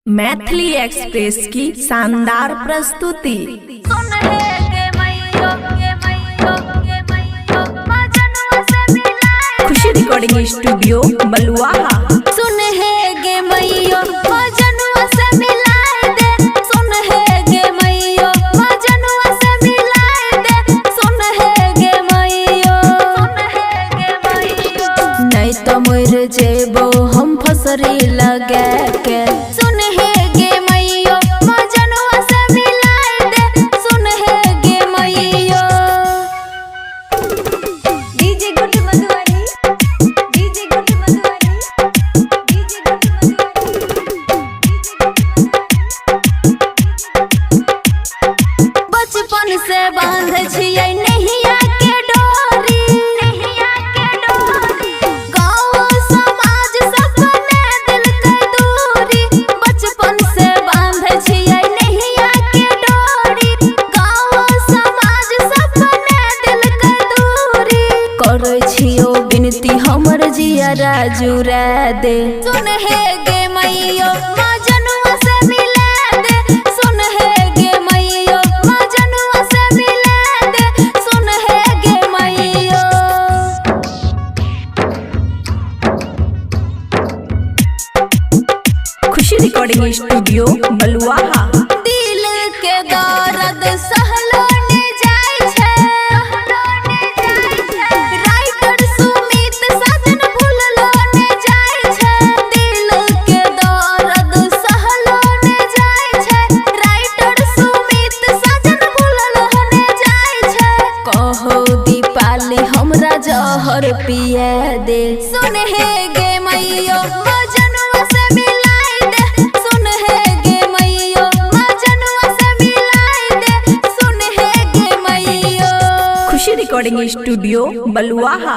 Maithili express की शानदार प्रस्तुति। खुशी रिकॉर्डिंग स्टूडियो बलुआहा। सुन है गे मैयो मजनुआ से मिलाए दे, सुन है गे मैयो मजनुआ से मिलाए दे, सुन है गे मैयो, नहीं तो मर जेबो हम फसरी लगा के। सुन है गे मैयो मजनुआ से मिलाए दे, सुन है गे मैयो। डीजे गुड मधुवानी, डीजे गुड मधुवानी, डीजे गुड मधुवानी। बचपन से बांध छियै नहिया के डोरी, नहिया के डोरी। गाँव समाज सपने दिल के दूरी, बचपन से बांध छियै नहिया के डोरी। गाँव समाज सपने दिल के दूरी, करै छियो बिनती हमर जियरा जुरा दे। सुन है गे मैयो मजनुआ से मिला दे, सुन है गे मैयो मजनुआ से मिला दे, सुन है गे मैयो। खुशी रिकॉर्डिंग स्टूडियो बलुआहा। दिल के दर्द सहलो ने जाय छै, राइटर सुमित साजन भूललो ने जाय छै। दिल के दर्द सहलो ने जाय छै, राइटर सुमित साजन भूललो ने जाय छै। कहो दीपाली हमरा जहर पिया दे। सुन है गे मैयो मजनुआ से मिलाए दे, सुन है गे मैयो मजनुआ से मिलाए दे, सुन है गे मैयो। खुशी रिकॉर्डिंग स्टूडियो बलुआहा।